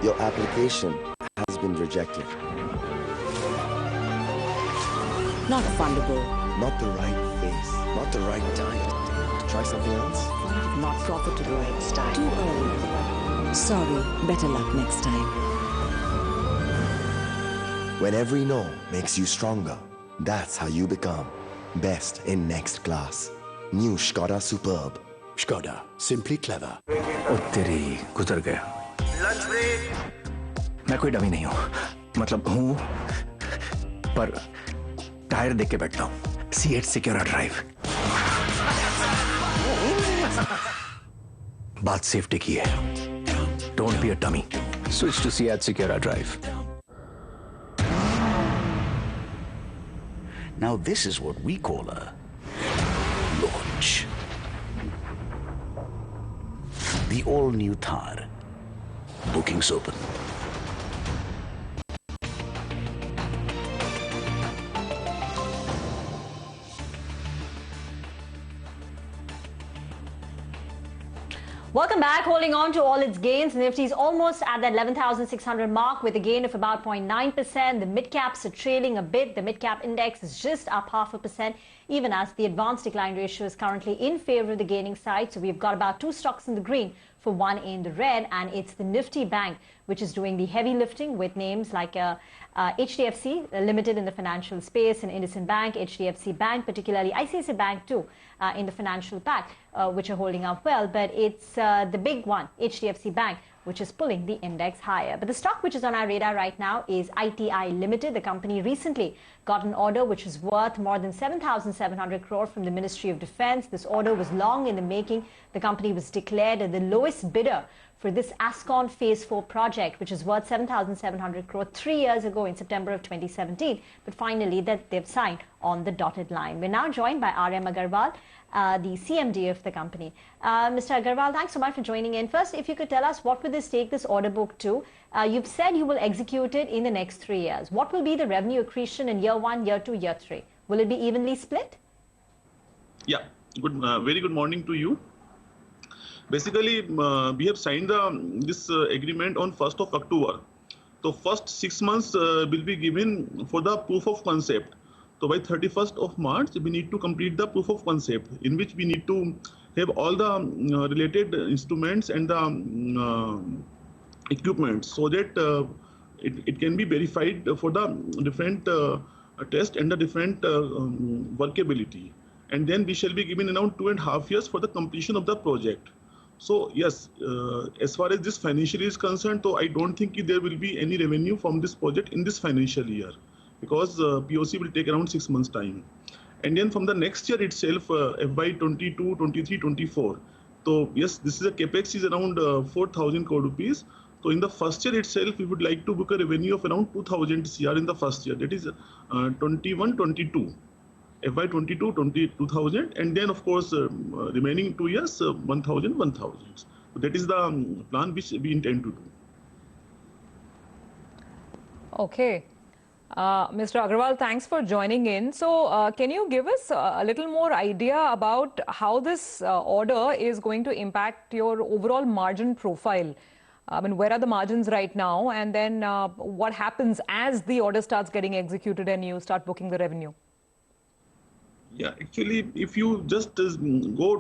Your application has been rejected. Not fundable. Not the right face. Not the right time. Try something else? Not profitable. Too early. Sorry, better luck next time. When every no makes you stronger, that's how you become best in next class. New Skoda Superb. Skoda, simply clever. ओ तेरी गुजर गया। Lunch break. मैं कोई dummy नहीं हूँ, मतलब हूँ, पर टायर देख के बैठता हूँ। C8 Secura Drive। बात सेफ्टी की है। Don't be a dummy. Switch to C8 Secura Drive. Now this is what we call a launch. The all-new Thar. Bookings open. Welcome back. Holding on to all its gains, Nifty is almost at that 11,600 mark with a gain of about 0.9%. The mid-caps are trailing a bit. The mid-cap index is just up 0.5%, even as the advanced decline ratio is currently in favor of the gaining side. So we've got about 2 stocks in the green for 1 in the red, and it's the Nifty Bank which is doing the heavy lifting with names like HDFC Limited in the financial space, and IndusInd Bank, HDFC Bank, particularly ICICI Bank too in the financial pack, which are holding up well. But it's the big one, HDFC Bank, which is pulling the index higher. But the stock which is on our radar right now is ITI Limited. The company recently got an order which is worth more than 7,700 crore from the Ministry of Defence. This order was long in the making. The company was declared the lowest bidder for this ASCON Phase 4 project, which is worth 7,700 crore 3 years ago in September of 2017. But finally, that they've signed on the dotted line. We're now joined by RM Agarwal, the CMD of the company. Mr. Agarwal, thanks so much for joining in. First, if you could tell us, what would this take this order book to? You've said you will execute it in the next 3 years. What will be the revenue accretion in year 1, year 2, year 3? Will it be evenly split? Yeah, very good morning to you. Basically, we have signed this agreement on 1st of October. So first 6 months will be given for the proof of concept. So by 31st of March, we need to complete the proof of concept, in which we need to have all the related instruments and the equipment, so that it can be verified for the different test and the different workability. And then we shall be given around 2.5 years for the completion of the project. So yes, as far as this financial year is concerned, so I don't think there will be any revenue from this project in this financial year, because POC will take around 6 months time. And then from the next year itself, FY 22, 23, 24. So yes, this is a capex is around 4,000 crore rupees. So in the first year itself, we would like to book a revenue of around 2,000 CR in the first year. That is 21, 22. FY 22, 2,000, and then of course remaining 2 years 1,000, 1,000. So that is the plan which we intend to do. Okay. Mr. Agarwal, thanks for joining in. So can you give us a little more idea about how this order is going to impact your overall margin profile? I mean, where are the margins right now? And then what happens as the order starts getting executed and you start booking the revenue? Yeah, actually, if you just go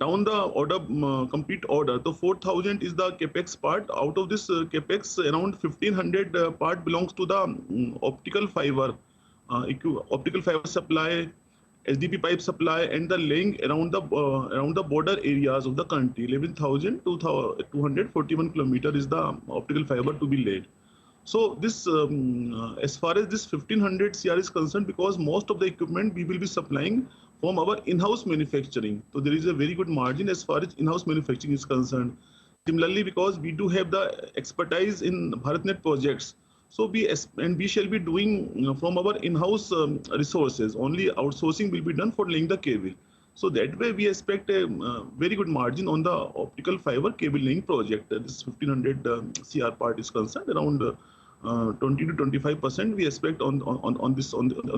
down the order, complete order, the 4,000 is the capex part. Out of this capex, around 1,500 part belongs to the optical fiber supply, SDP pipe supply, and the laying around the border areas of the country. 11,241 kilometers is the optical fiber to be laid. So this, as far as this 1,500 CR is concerned, because most of the equipment we will be supplying from our in-house manufacturing. So there is a very good margin as far as in-house manufacturing is concerned. Similarly, because we do have the expertise in BharatNet projects, so we shall be doing from our in-house resources. Only outsourcing will be done for laying the cable. So that way we expect a very good margin on the optical fiber cable laying project. This 1,500 CR part is concerned, around 20 to 25% we expect on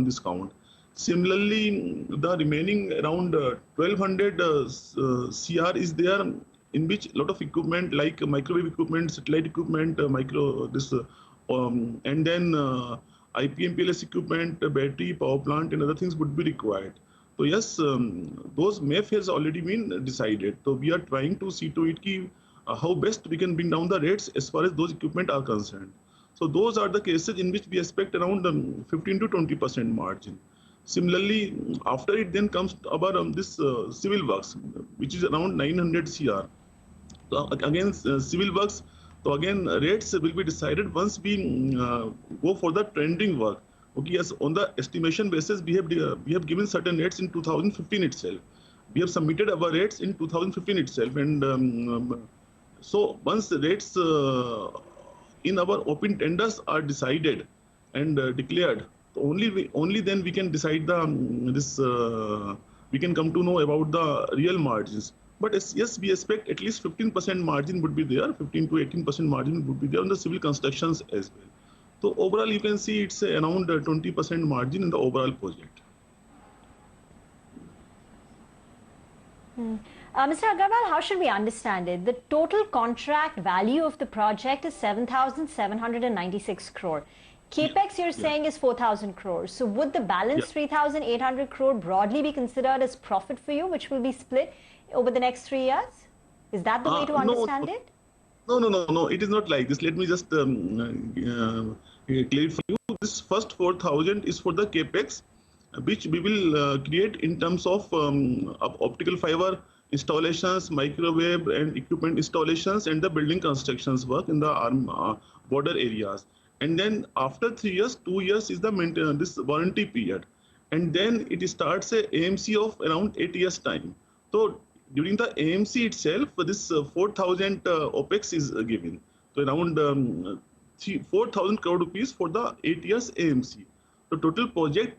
this count. Similarly, the remaining around 1,200 CR is there in which a lot of equipment like microwave equipment, satellite equipment, and then IPMPLS equipment, battery, power plant, and other things would be required. So yes, those MEF has already been decided. So we are trying to see to it how best we can bring down the rates as far as those equipment are concerned. So those are the cases in which we expect around 15 to 20% margin. Similarly, after it then comes about this civil works, which is around 900 CR. So again, civil works, so again rates will be decided once we go for the trending work. Okay, yes, on the estimation basis, we have given certain rates in 2015 itself. We have submitted our rates in 2015 itself, and so once the rates in our open tenders are decided and declared, only then we can decide the we can come to know about the real margins. But yes, we expect at least 15% margin would be there, 15 to 18% margin would be there on the civil constructions as well. So overall, you can see it's around 20% margin in the overall project. Mr. Agarwal, how should we understand it? The total contract value of the project is 7,796 crore. Capex you're saying is 4,000 crores. So would the balance 3,800 crore broadly be considered as profit for you, which will be split over the next 3 years? Is that the way to understand it? No, it is not like this. Let me just clarify you. This first 4,000 is for the capex, which we will create in terms of optical fiber installations, microwave and equipment installations, and the building constructions work in the border areas. And then after 3 years, 2 years is the maintenance, this warranty period, and then it starts a AMC of around 8 years time. So during the AMC itself, this 4,000 OPEX is given. So around 4,000 crore rupees for the 8 years AMC. The total project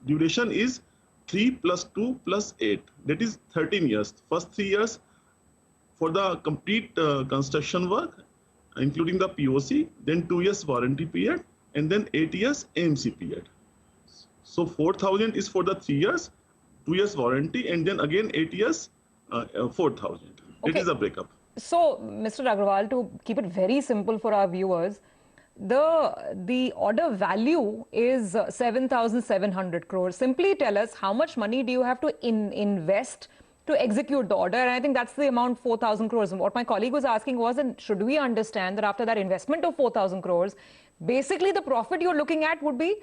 duration is 3 plus 2 plus 8. That is 13 years. First 3 years for the complete construction work, including the POC, then 2 years warranty period, and then 8 years AMC period. So 4,000 is for the 3 years, 2 years warranty, and then again 8 years, 4,000. That is the breakup. So, Mr. Agarwal, to keep it very simple for our viewers, the order value is 7,700 crores. Simply tell us how much money do you have to invest to execute the order, and I think that's the amount 4,000 crores. And what my colleague was asking was, and should we understand that after that investment of 4,000 crores, basically the profit you're looking at would be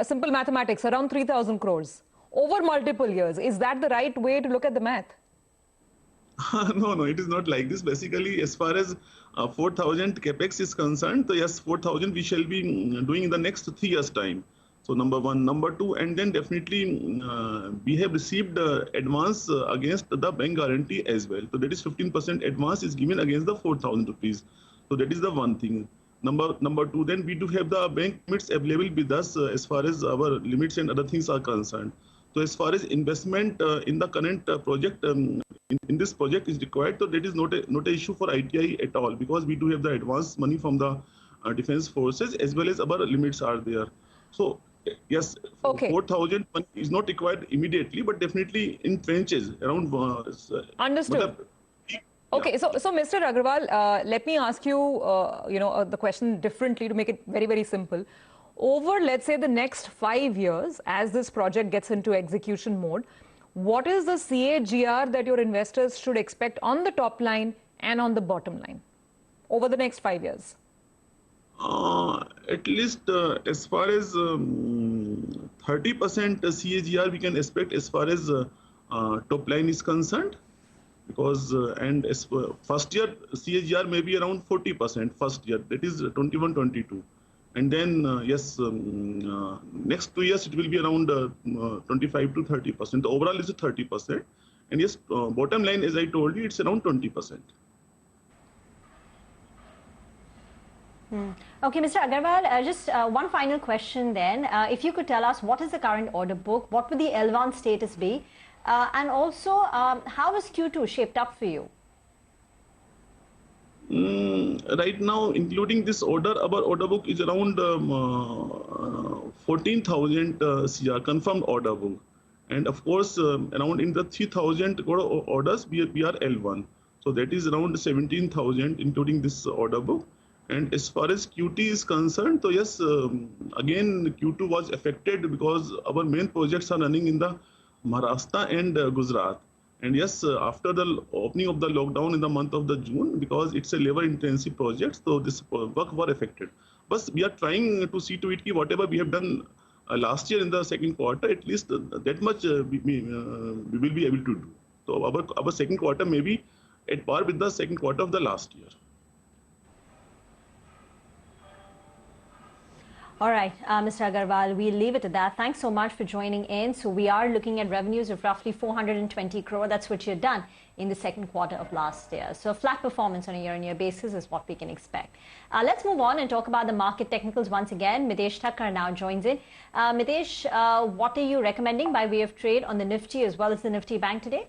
simple mathematics, around 3,000 crores over multiple years. Is that the right way to look at the math? No, it is not like this. Basically, as far as 4,000 capex is concerned, so yes, 4,000 we shall be doing in the next 3 years' time. So number one, number two, and then definitely we have received advance against the bank guarantee as well. So that is 15% advance is given against the 4,000 rupees. So that is the one thing. Number two, then we do have the bank limits available with us as far as our limits and other things are concerned. So as far as investment in the current project, in this project is required, so that is not a issue for ITI at all, because we do have the advance money from the defense forces as well as our limits are there. So yes, 4,000 is not required immediately, but definitely in trenches around. Understood. Okay, so Mr. Agarwal, let me ask you, the question differently to make it very, very simple. Over, let's say, the next 5 years, as this project gets into execution mode, what is the CAGR that your investors should expect on the top line and on the bottom line over the next 5 years? At least as far as 30% CAGR we can expect as far as top line is concerned, because and as first year CAGR may be around 40% first year, that is 21-22. And then, yes, next 2 years it will be around 25 to 30%. The overall is 30%. And yes, bottom line, as I told you, it's around 20%. Okay, Mr. Agarwal, just one final question then. If you could tell us what is the current order book, what would the L1 status be, and also how is Q2 shaped up for you? Right now, including this order, our order book is around 14,000 CR confirmed order book. And of course, around in the 3,000 crore orders, we are L1. So that is around 17,000, including this order book. And as far as QT is concerned, so yes, again, Q2 was affected because our main projects are running in the Maharashtra and Gujarat. And yes, after the opening of the lockdown in the month of the June, because it's a labor-intensive project, so this work were affected. But we are trying to see to it that whatever we have done last year in the second quarter, at least that much we will be able to do. So our second quarter may be at par with the second quarter of the last year. All right, Mr. Agarwal, we'll leave it at that. Thanks so much for joining in. So we are looking at revenues of roughly 420 crore. That's what you've done in the second quarter of last year. So flat performance on a year-on-year basis is what we can expect. Let's move on and talk about the market technicals once again. Mitesh Thakkar now joins in. Mitesh, what are you recommending by way of trade on the Nifty as well as the Nifty Bank today?